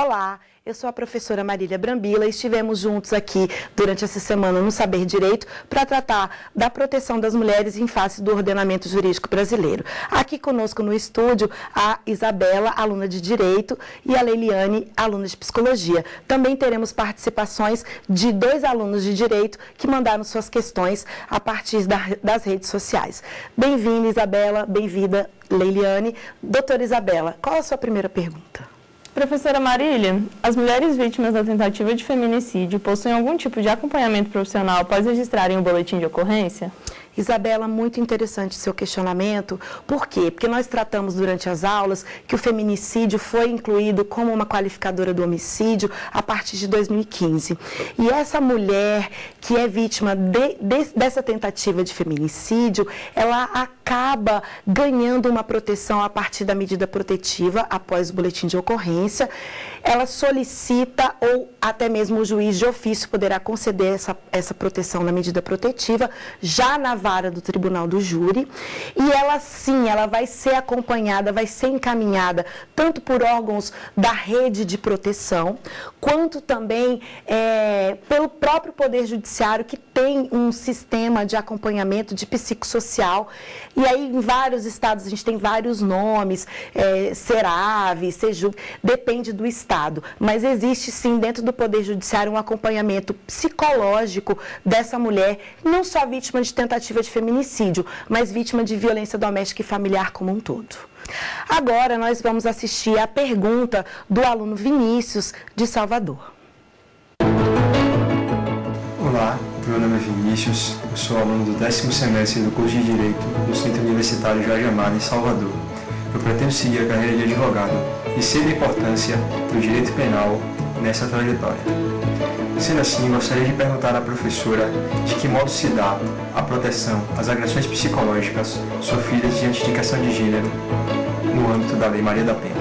Olá, eu sou a professora Marília Brambila e estivemos juntos aqui durante essa semana no Saber Direito para tratar da proteção das mulheres em face do ordenamento jurídico brasileiro. Aqui conosco no estúdio a Isabela, aluna de Direito, e a Leiliane, aluna de Psicologia. Também teremos participações de 2 alunos de Direito que mandaram suas questões a partir das redes sociais. Bem-vinda, Isabela, bem-vinda, Leiliane. Doutora Isabela, qual a sua primeira pergunta? Professora Marília, as mulheres vítimas da tentativa de feminicídio possuem algum tipo de acompanhamento profissional após registrarem o boletim de ocorrência? Isabela, muito interessante seu questionamento. Por quê? Porque nós tratamos durante as aulas que o feminicídio foi incluído como uma qualificadora do homicídio a partir de 2015. E essa mulher que é vítima dessa tentativa de feminicídio, ela acaba ganhando uma proteção a partir da medida protetiva após o boletim de ocorrência. Ela solicita ou até mesmo o juiz de ofício poderá conceder essa proteção na medida protetiva já na vara do tribunal do júri, e ela sim, ela vai ser acompanhada, vai ser encaminhada tanto por órgãos da rede de proteção, quanto também pelo próprio Poder Judiciário, que tem um sistema de acompanhamento de psicossocial, e aí em vários estados a gente tem vários nomes, Serave, Sejuv, depende do estado, mas existe sim dentro do Poder Judiciário um acompanhamento psicológico dessa mulher, não só vítima de tentativa de feminicídio, mas vítima de violência doméstica e familiar como um todo. Agora nós vamos assistir a pergunta do aluno Vinícius, de Salvador. Olá, meu nome é Vinícius, eu sou aluno do 10º semestre do curso de Direito do Centro Universitário Jorge Amado, em Salvador. Eu pretendo seguir a carreira de advogado e sei da importância do direito penal nessa trajetória. Sendo assim, gostaria de perguntar à professora de que modo se dá a proteção às agressões psicológicas sofridas diante de questão de gênero no âmbito da Lei Maria da Penha.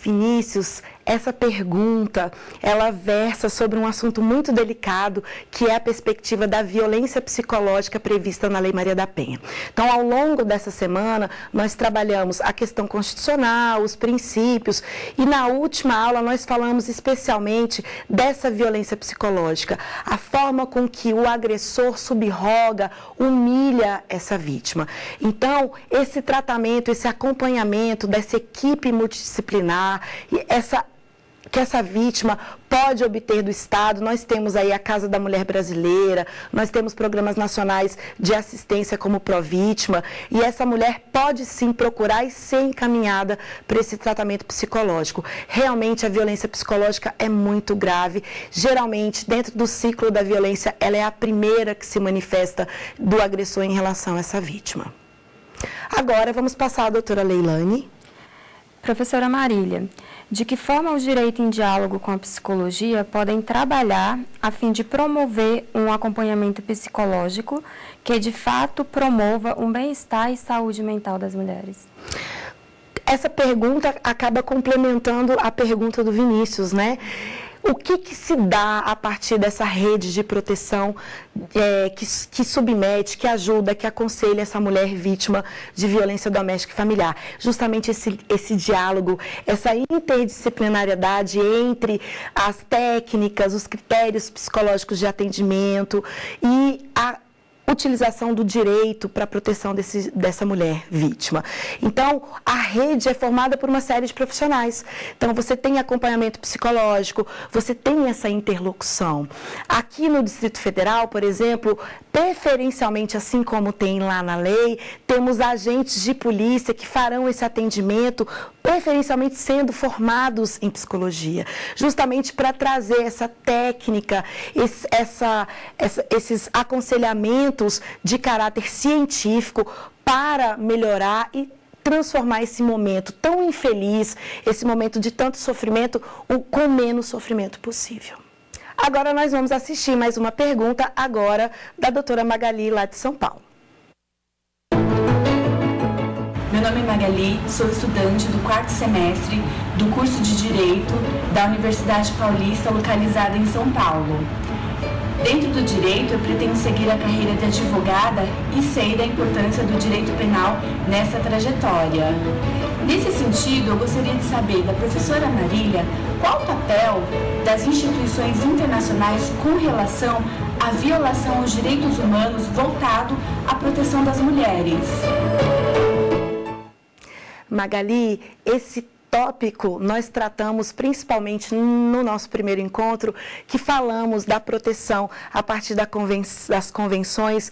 Vinícius, essa pergunta, ela versa sobre um assunto muito delicado, que é a perspectiva da violência psicológica prevista na Lei Maria da Penha. Então, ao longo dessa semana, nós trabalhamos a questão constitucional, os princípios, e na última aula nós falamos especialmente dessa violência psicológica, a forma com que o agressor subroga, humilha essa vítima. Então, esse tratamento, esse acompanhamento dessa equipe multidisciplinar, e que essa vítima pode obter do Estado. Nós temos aí a Casa da Mulher Brasileira, nós temos programas nacionais de assistência como Provítima, e essa mulher pode sim procurar e ser encaminhada para esse tratamento psicológico. Realmente a violência psicológica é muito grave, geralmente dentro do ciclo da violência ela é a primeira que se manifesta do agressor em relação a essa vítima. Agora vamos passar à doutora Leilane. Professora Marília, de que forma o direito em diálogo com a psicologia podem trabalhar a fim de promover um acompanhamento psicológico que de fato promova um bem-estar e saúde mental das mulheres? Essa pergunta acaba complementando a pergunta do Vinícius, né? O que se dá a partir dessa rede de proteção que submete, que ajuda, que aconselha essa mulher vítima de violência doméstica e familiar? Justamente esse diálogo, essa interdisciplinariedade entre as técnicas, os critérios psicológicos de atendimento e a utilização do direito para a proteção dessa mulher vítima. Então, a rede é formada por uma série de profissionais. Então, você tem acompanhamento psicológico, você tem essa interlocução. Aqui no Distrito Federal, por exemplo, preferencialmente, assim como tem lá na lei, temos agentes de polícia que farão esse atendimento, preferencialmente sendo formados em psicologia, justamente para trazer essa técnica, esses aconselhamentos de caráter científico para melhorar e transformar esse momento tão infeliz, esse momento de tanto sofrimento, com menos sofrimento possível. Agora nós vamos assistir mais uma pergunta agora da doutora Magali, lá de São Paulo. Meu nome é Magali, sou estudante do 4º semestre do curso de Direito da Universidade Paulista, localizada em São Paulo. Dentro do direito, eu pretendo seguir a carreira de advogada e sei da importância do direito penal nessa trajetória. Nesse sentido, eu gostaria de saber da professora Marília qual o papel das instituições internacionais com relação à violação aos direitos humanos voltado à proteção das mulheres. Magali, esse tópico nós tratamos principalmente no nosso primeiro encontro, que falamos da proteção a partir das convenções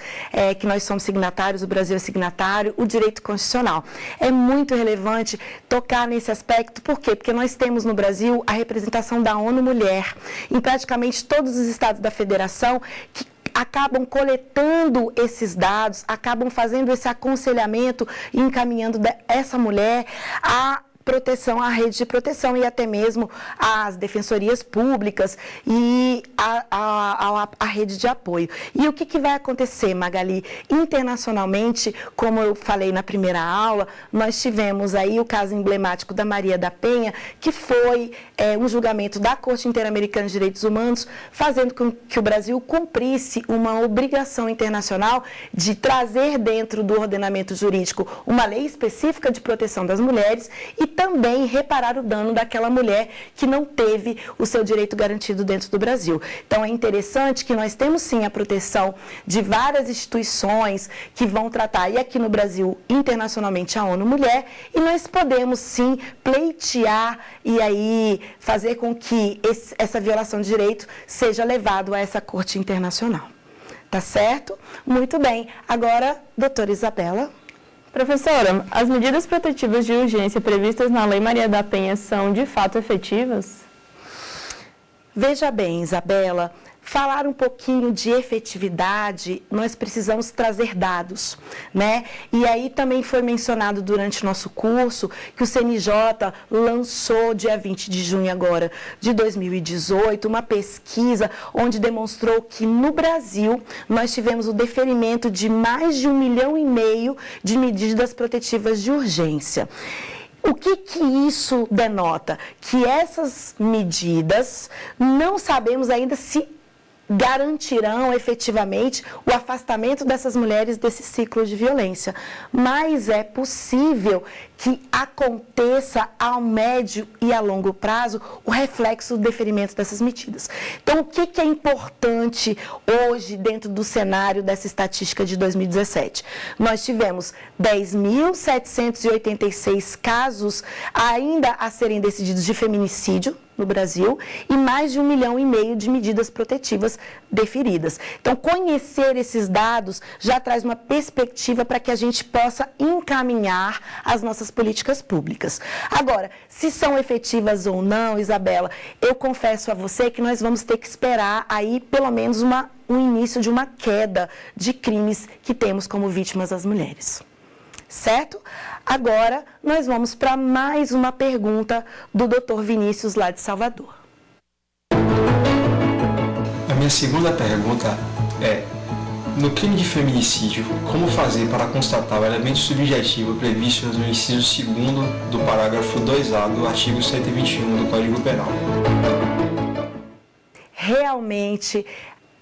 que nós somos signatários, o Brasil é signatário, o direito constitucional. É muito relevante tocar nesse aspecto, por quê? Porque nós temos no Brasil a representação da ONU Mulher, em praticamente todos os estados da federação, que acabam coletando esses dados, acabam fazendo esse aconselhamento e encaminhando essa mulher a proteção, à rede de proteção e até mesmo às defensorias públicas e a rede de apoio. E o que vai acontecer, Magali? Internacionalmente, como eu falei na primeira aula, nós tivemos aí o caso emblemático da Maria da Penha, que foi um julgamento da Corte Interamericana de Direitos Humanos, fazendo com que o Brasil cumprisse uma obrigação internacional de trazer dentro do ordenamento jurídico uma lei específica de proteção das mulheres e também reparar o dano daquela mulher que não teve o seu direito garantido dentro do Brasil. Então, é interessante que nós temos, sim, a proteção de várias instituições que vão tratar, e aqui no Brasil, internacionalmente, a ONU Mulher, e nós podemos, sim, pleitear e aí fazer com que essa violação de direito seja levado a essa Corte Internacional. Tá certo? Muito bem. Agora, doutora Isabela. Professora, as medidas protetivas de urgência previstas na Lei Maria da Penha são, de fato, efetivas? Veja bem, Isabela, falar um pouquinho de efetividade, nós precisamos trazer dados, né? E aí também foi mencionado durante o nosso curso que o CNJ lançou, dia 20 de junho agora, de 2018, uma pesquisa onde demonstrou que no Brasil nós tivemos o deferimento de mais de 1,5 milhão de medidas protetivas de urgência. O que isso denota? Que essas medidas não sabemos ainda se garantirão efetivamente o afastamento dessas mulheres desse ciclo de violência. Mas é possível que aconteça ao médio e a longo prazo o reflexo do deferimento dessas medidas. Então, o que é importante hoje dentro do cenário dessa estatística de 2017? Nós tivemos 10.786 casos ainda a serem decididos de feminicídio no Brasil e mais de 1,5 milhão de medidas protetivas deferidas. Então, conhecer esses dados já traz uma perspectiva para que a gente possa encaminhar as nossas políticas públicas. Agora, se são efetivas ou não, Isabela, eu confesso a você que nós vamos ter que esperar aí pelo menos um início de uma queda de crimes que temos como vítimas as mulheres. Certo? Agora, nós vamos para mais uma pergunta do Dr. Vinícius, lá de Salvador. A minha segunda pergunta é: no crime de feminicídio, como fazer para constatar o elemento subjetivo previsto no inciso 2º do parágrafo 2A do artigo 121 do Código Penal? Realmente,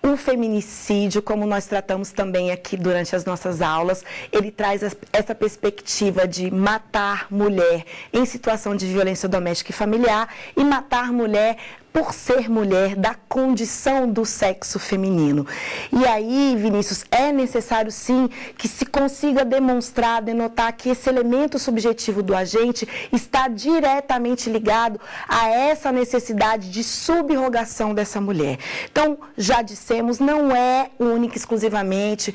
o feminicídio, como nós tratamos também aqui durante as nossas aulas, ele traz essa perspectiva de matar mulher em situação de violência doméstica e familiar e matar mulher por ser mulher, da condição do sexo feminino. E aí, Vinícius, é necessário sim que se consiga demonstrar, denotar que esse elemento subjetivo do agente está diretamente ligado a essa necessidade de subrogação dessa mulher. Então, já dissemos, não é única e exclusivamente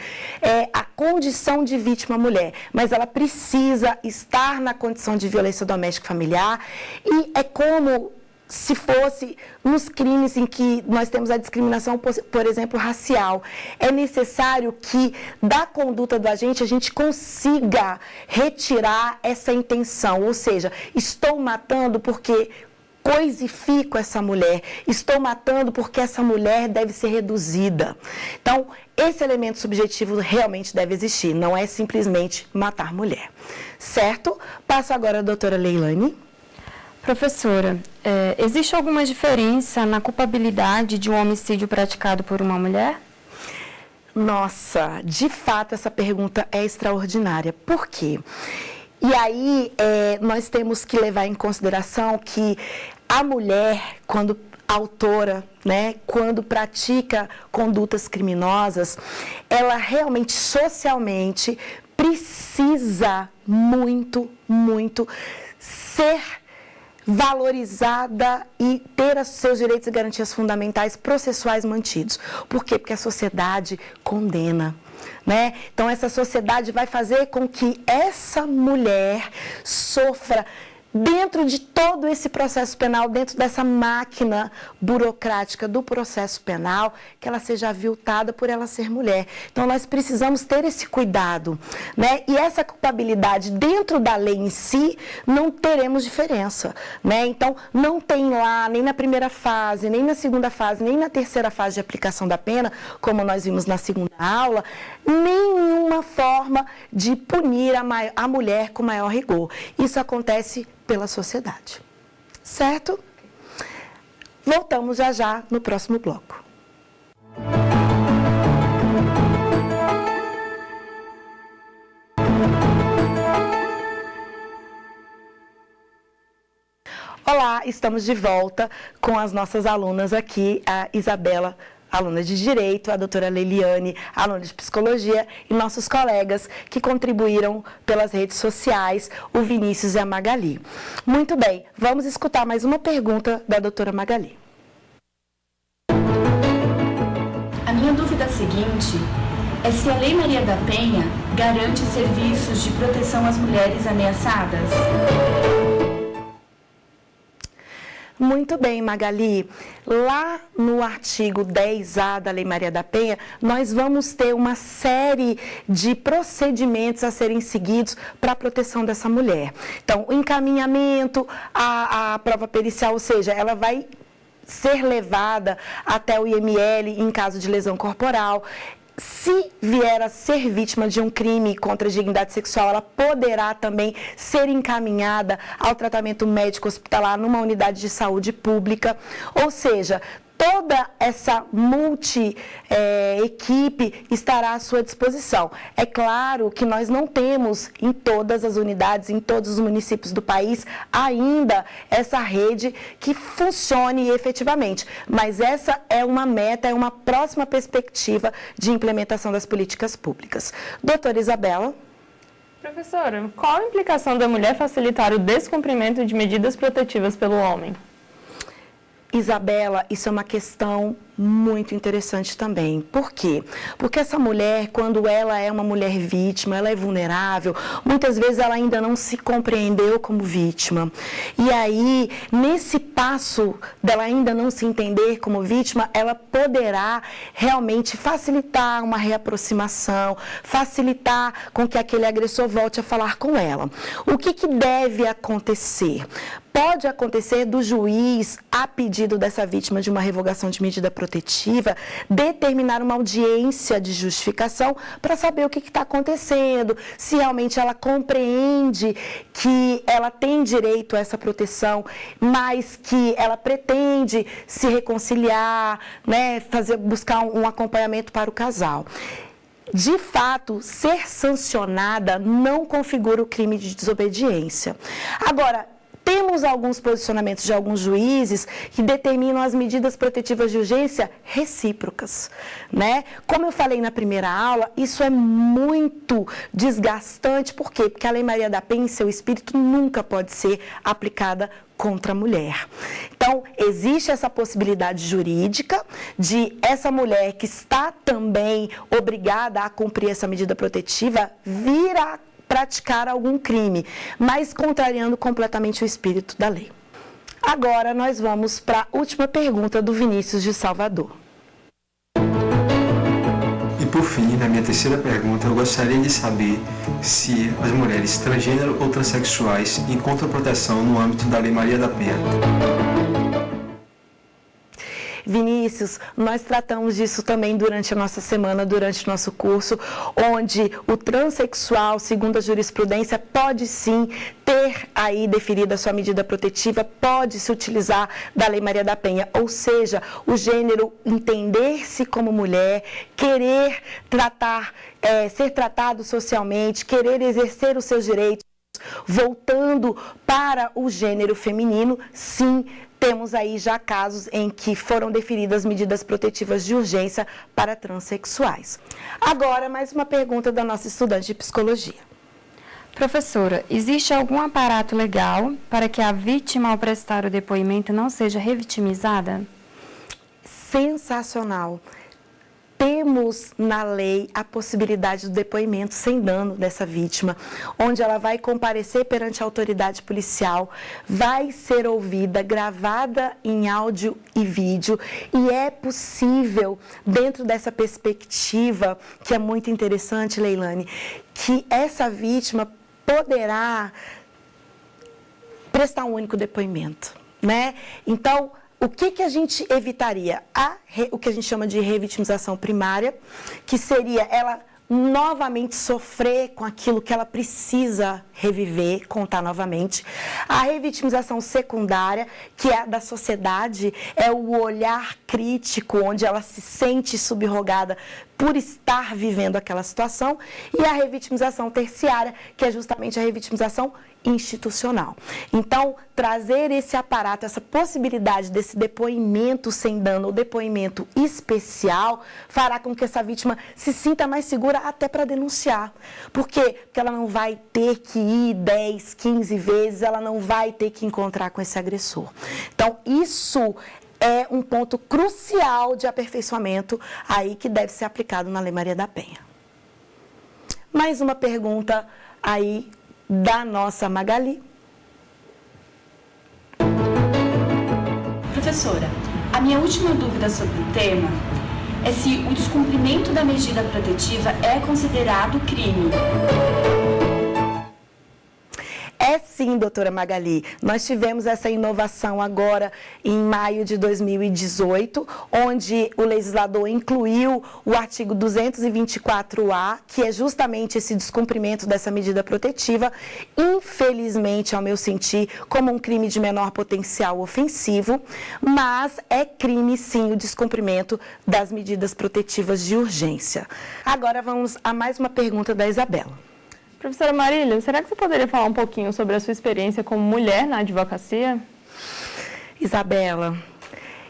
a condição de vítima mulher, mas ela precisa estar na condição de violência doméstica e familiar, e é como se fosse nos crimes em que nós temos a discriminação, por exemplo, racial. É necessário que da conduta do agente a gente consiga retirar essa intenção, ou seja, estou matando porque coisifico essa mulher, estou matando porque essa mulher deve ser reduzida. Então, esse elemento subjetivo realmente deve existir, não é simplesmente matar mulher. Certo? Passo agora a doutora Leilane. Professora, existe alguma diferença na culpabilidade de um homicídio praticado por uma mulher? Nossa, de fato essa pergunta é extraordinária. Por quê? E aí, nós temos que levar em consideração que a mulher, quando autora, né, quando pratica condutas criminosas, ela realmente, socialmente, precisa muito, muito ser valorizada e ter os seus direitos e garantias fundamentais processuais mantidos. Por quê? Porque a sociedade condena, né? Então, essa sociedade vai fazer com que essa mulher sofra dentro de todo esse processo penal, dentro dessa máquina burocrática do processo penal, que ela seja aviltada por ela ser mulher. Então, nós precisamos ter esse cuidado, né? E essa culpabilidade dentro da lei em si, não teremos diferença, né? Então, não tem lá, nem na primeira fase, nem na segunda fase, nem na terceira fase de aplicação da pena, como nós vimos na segunda aula, nenhuma forma de punir a mulher com maior rigor. Isso acontece pela sociedade, certo? Voltamos já já no próximo bloco. Olá, estamos de volta com as nossas alunas aqui, a Isabela, aluna de Direito, a doutora Leiliane, aluna de Psicologia, e nossos colegas que contribuíram pelas redes sociais, o Vinícius e a Magali. Muito bem, vamos escutar mais uma pergunta da doutora Magali. A minha dúvida seguinte é se a Lei Maria da Penha garante serviços de proteção às mulheres ameaçadas. Muito bem, Magali. Lá no artigo 10A da Lei Maria da Penha, nós vamos ter uma série de procedimentos a serem seguidos para a proteção dessa mulher. Então, o encaminhamento, a prova pericial, ou seja, ela vai ser levada até o IML em caso de lesão corporal. Se vier a ser vítima de um crime contra a dignidade sexual, ela poderá também ser encaminhada ao tratamento médico hospitalar numa unidade de saúde pública. Ou seja, toda essa multi-equipe estará à sua disposição. É claro que nós não temos em todas as unidades, em todos os municípios do país, ainda essa rede que funcione efetivamente. Mas essa é uma meta, é uma próxima perspectiva de implementação das políticas públicas. Doutora Isabela. Professora, qual a implicação da mulher facilitar o descumprimento de medidas protetivas pelo homem? Isabela, isso é uma questão muito interessante também. Por quê? Porque essa mulher, quando ela é uma mulher vítima, ela é vulnerável, muitas vezes ela ainda não se compreendeu como vítima. E aí, nesse passo dela ainda não se entender como vítima, ela poderá realmente facilitar uma reaproximação, facilitar com que aquele agressor volte a falar com ela. O que deve acontecer? Pode acontecer do juiz, a pedido dessa vítima de uma revogação de medida protetiva, determinar uma audiência de justificação para saber o que está acontecendo, se realmente ela compreende que ela tem direito a essa proteção, mas que ela pretende se reconciliar, né, buscar um acompanhamento para o casal. De fato, ser sancionada não configura o crime de desobediência. Agora, temos alguns posicionamentos de alguns juízes que determinam as medidas protetivas de urgência recíprocas, né? Como eu falei na primeira aula, isso é muito desgastante. Por quê? Porque a Lei Maria da Penha, em seu espírito, nunca pode ser aplicada contra a mulher. Então, existe essa possibilidade jurídica de essa mulher que está também obrigada a cumprir essa medida protetiva vir a praticar algum crime, mas contrariando completamente o espírito da lei. Agora nós vamos para a última pergunta do Vinícius de Salvador. E por fim, na minha terceira pergunta, eu gostaria de saber se as mulheres transgênero ou transexuais encontram proteção no âmbito da Lei Maria da Penha. Vinícius, nós tratamos disso também durante a nossa semana, durante o nosso curso, onde o transexual, segundo a jurisprudência, pode sim ter aí deferida a sua medida protetiva, pode se utilizar da Lei Maria da Penha, ou seja, o gênero entender-se como mulher, querer ser tratado socialmente, querer exercer os seus direitos, Voltando para o gênero feminino, sim, temos aí já casos em que foram deferidas medidas protetivas de urgência para transexuais. Agora, mais uma pergunta da nossa estudante de psicologia. Professora, existe algum aparato legal para que a vítima, ao prestar o depoimento, não seja revitimizada? Sensacional. Temos na lei a possibilidade do depoimento sem dano dessa vítima, onde ela vai comparecer perante a autoridade policial, vai ser ouvida, gravada em áudio e vídeo, e é possível, dentro dessa perspectiva, que é muito interessante, Leilane, que essa vítima poderá prestar um único depoimento, né? Então, o que a gente evitaria? O que a gente chama de revitimização primária, que seria ela novamente sofrer com aquilo que ela precisa reviver, contar novamente. A revitimização secundária, que é a da sociedade, é o olhar crítico, onde ela se sente subrogada por estar vivendo aquela situação. E a revitimização terciária, que é justamente a revitimização institucional. Então, trazer esse aparato, essa possibilidade desse depoimento sem dano ou depoimento especial, fará com que essa vítima se sinta mais segura até para denunciar. Por quê? Porque ela não vai ter que ir 10, 15 vezes, ela não vai ter que encontrar com esse agressor. Então, isso é um ponto crucial de aperfeiçoamento aí que deve ser aplicado na Lei Maria da Penha. Mais uma pergunta aí da nossa Magali. Professora, a minha última dúvida sobre o tema é se o descumprimento da medida protetiva é considerado crime. É sim, doutora Magali. Nós tivemos essa inovação agora em maio de 2018, onde o legislador incluiu o artigo 224A, que é justamente esse descumprimento dessa medida protetiva, infelizmente, ao meu sentir, como um crime de menor potencial ofensivo, mas é crime sim o descumprimento das medidas protetivas de urgência. Agora vamos a mais uma pergunta da Isabela. Professora Marília, será que você poderia falar um pouquinho sobre a sua experiência como mulher na advocacia? Isabela,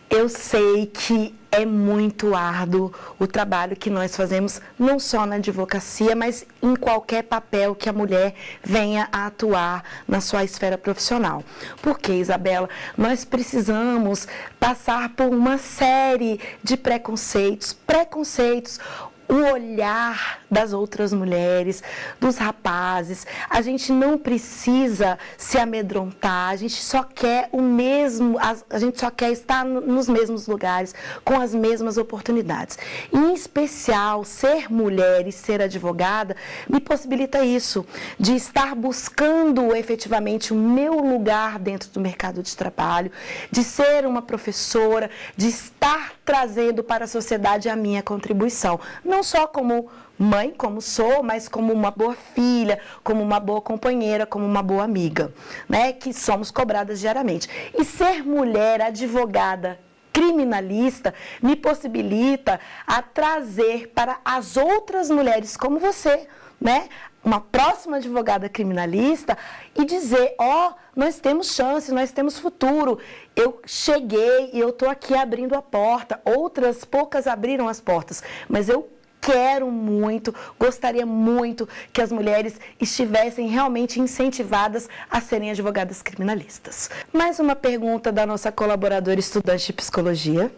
eu sei que é muito árduo o trabalho que nós fazemos, não só na advocacia, mas em qualquer papel que a mulher venha a atuar na sua esfera profissional. Por quê, Isabela? Nós precisamos passar por uma série de preconceitos, o olhar das outras mulheres, dos rapazes. A gente não precisa se amedrontar, a gente só quer o mesmo, a gente só quer estar nos mesmos lugares, com as mesmas oportunidades. Em especial, ser mulher e ser advogada me possibilita isso, de estar buscando efetivamente o meu lugar dentro do mercado de trabalho, de ser uma professora, de estar trazendo para a sociedade a minha contribuição. Não só como mãe, como sou, mas como uma boa filha, como uma boa companheira, como uma boa amiga, né? Que somos cobradas diariamente. E ser mulher, advogada, criminalista, me possibilita a trazer para as outras mulheres como você, né? Uma próxima advogada criminalista e dizer, nós temos chance, nós temos futuro. Eu cheguei e eu estou aqui abrindo a porta. Outras poucas abriram as portas, mas eu quero muito, gostaria muito que as mulheres estivessem realmente incentivadas a serem advogadas criminalistas. Mais uma pergunta da nossa colaboradora estudante de psicologia.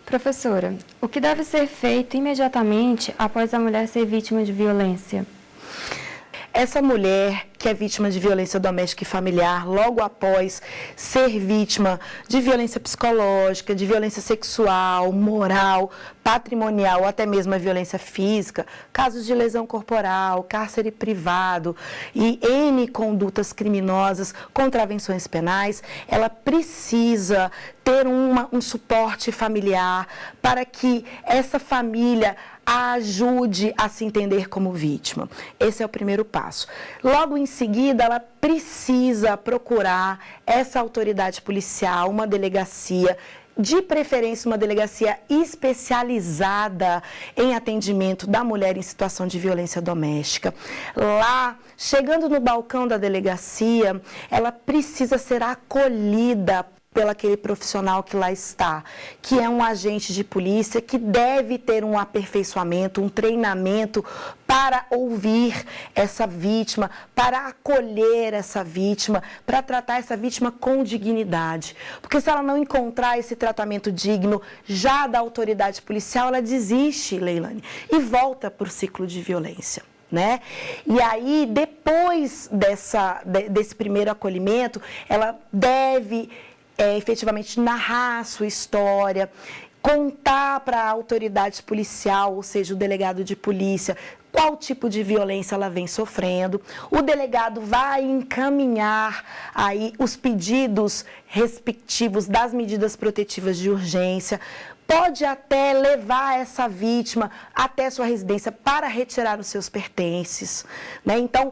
Professora, o que deve ser feito imediatamente após a mulher ser vítima de violência? Essa mulher que é vítima de violência doméstica e familiar, logo após ser vítima de violência psicológica, de violência sexual, moral, patrimonial ou até mesmo a violência física, casos de lesão corporal, cárcere privado e N condutas criminosas, contravenções penais, ela precisa ter um suporte familiar para que essa família a ajude a se entender como vítima. Esse é o primeiro passo. Logo em seguida, ela precisa procurar essa autoridade policial, uma delegacia, de preferência uma delegacia especializada em atendimento da mulher em situação de violência doméstica. Lá, chegando no balcão da delegacia, ela precisa ser acolhida pelo aquele profissional que lá está, que é um agente de polícia que deve ter um aperfeiçoamento, um treinamento para ouvir essa vítima, para acolher essa vítima, para tratar essa vítima com dignidade. Porque se ela não encontrar esse tratamento digno já da autoridade policial, ela desiste, Leilane, e volta para o ciclo de violência. Né? E aí, depois desse primeiro acolhimento, ela deve efetivamente narrar a sua história, contar para a autoridade policial, ou seja, o delegado de polícia, qual tipo de violência ela vem sofrendo. O delegado vai encaminhar aí os pedidos respectivos das medidas protetivas de urgência, pode até levar essa vítima até sua residência para retirar os seus pertences, né? Então,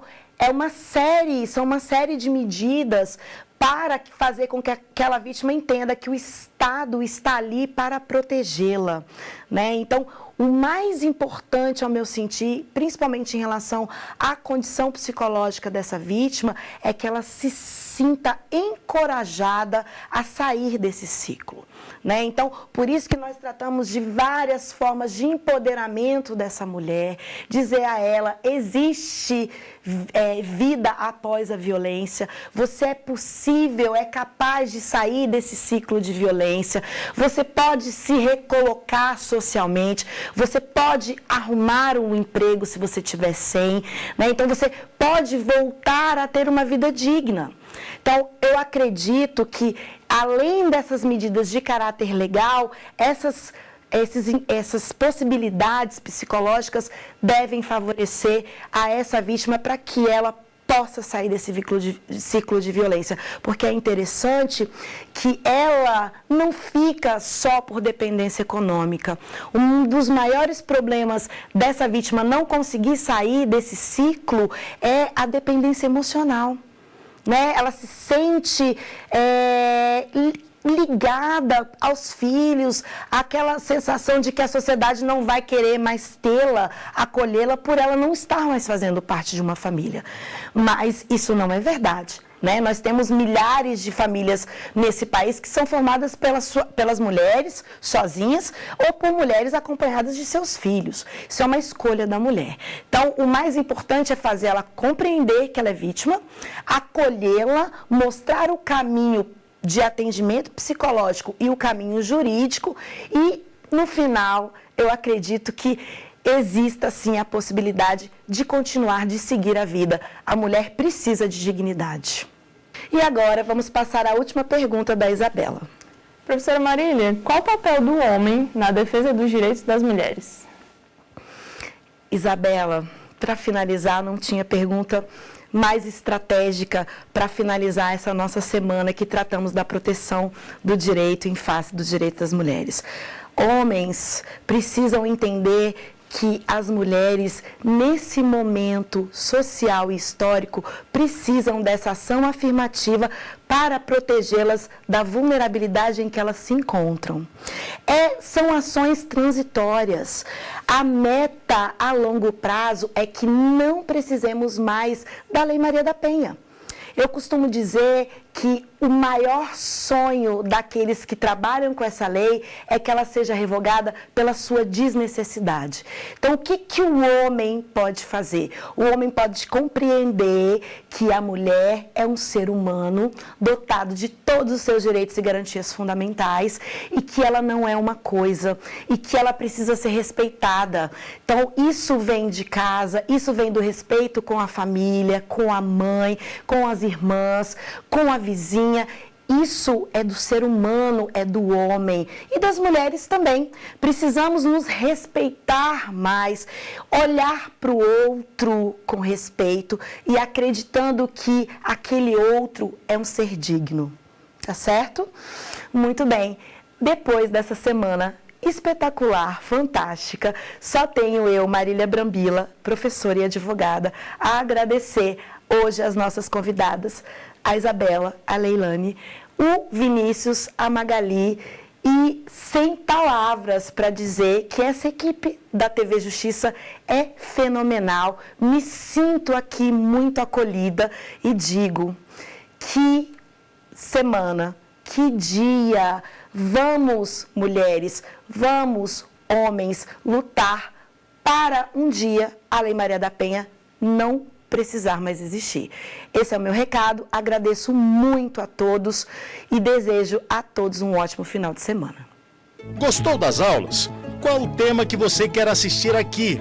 são uma série de medidas para fazer com que aquela vítima entenda que o Estado está ali para protegê-la, né? Então, o mais importante, ao meu sentir, principalmente em relação à condição psicológica dessa vítima, é que ela se sinta encorajada a sair desse ciclo, né? Então, por isso que nós tratamos de várias formas de empoderamento dessa mulher, dizer a ela, existe vida após a violência, você é possível, é capaz de sair desse ciclo de violência, você pode se recolocar socialmente, você pode arrumar um emprego se você tiver sem, né? Então você pode voltar a ter uma vida digna. Então, eu acredito que, além dessas medidas de caráter legal, essas possibilidades psicológicas devem favorecer a essa vítima para que ela possa sair desse ciclo de violência. Porque é interessante que ela não fica só por dependência econômica. Um dos maiores problemas dessa vítima não conseguir sair desse ciclo é a dependência emocional, né? Ela se sente ligada aos filhos, aquela sensação de que a sociedade não vai querer mais tê-la, acolhê-la, por ela não estar mais fazendo parte de uma família. Mas isso não é verdade, né? Nós temos milhares de famílias nesse país que são formadas pelas mulheres sozinhas ou por mulheres acompanhadas de seus filhos. Isso é uma escolha da mulher. Então, o mais importante é fazer ela compreender que ela é vítima, acolhê-la, mostrar o caminho de atendimento psicológico e o caminho jurídico e, no final, eu acredito que exista, sim, a possibilidade de continuar, de seguir a vida. A mulher precisa de dignidade. E agora, vamos passar à última pergunta da Isabela. Professora Marília, qual o papel do homem na defesa dos direitos das mulheres? Isabela, para finalizar, não tinha pergunta mais estratégica para finalizar essa nossa semana que tratamos da proteção do direito em face dos direitos das mulheres. Homens precisam entender que as mulheres, nesse momento social e histórico, precisam dessa ação afirmativa para protegê-las da vulnerabilidade em que elas se encontram. São ações transitórias. A meta a longo prazo é que não precisemos mais da Lei Maria da Penha. Eu costumo dizer que o maior sonho daqueles que trabalham com essa lei é que ela seja revogada pela sua desnecessidade. Então, o que o homem pode fazer? O homem pode compreender que a mulher é um ser humano dotado de todos os seus direitos e garantias fundamentais e que ela não é uma coisa e que ela precisa ser respeitada. Então, isso vem de casa, isso vem do respeito com a família, com a mãe, com as irmãs, com a vizinha. Isso é do ser humano, é do homem e das mulheres também. Precisamos nos respeitar mais, olhar para o outro com respeito e acreditando que aquele outro é um ser digno. Tá certo? Muito bem. Depois dessa semana espetacular, fantástica, só tenho eu, Marília Brambila, professora e advogada, a agradecer hoje as nossas convidadas, a Isabela, a Leilane, o Vinícius, a Magali e sem palavras para dizer que essa equipe da TV Justiça é fenomenal. Me sinto aqui muito acolhida e digo: que semana, que dia! Vamos, mulheres, vamos, homens, lutar para um dia a Lei Maria da Penha não precisar mais existir. Esse é o meu recado, agradeço muito a todos e desejo a todos um ótimo final de semana. Gostou das aulas? Qual o tema que você quer assistir aqui?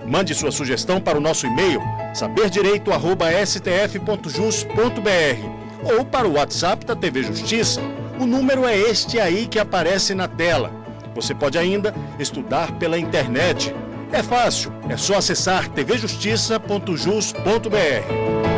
Mande sua sugestão para o nosso e-mail saberdireito@stf.jus.br ou para o WhatsApp da TV Justiça. O número é este aí que aparece na tela. Você pode ainda estudar pela internet. É fácil, é só acessar tvjustiça.jus.br.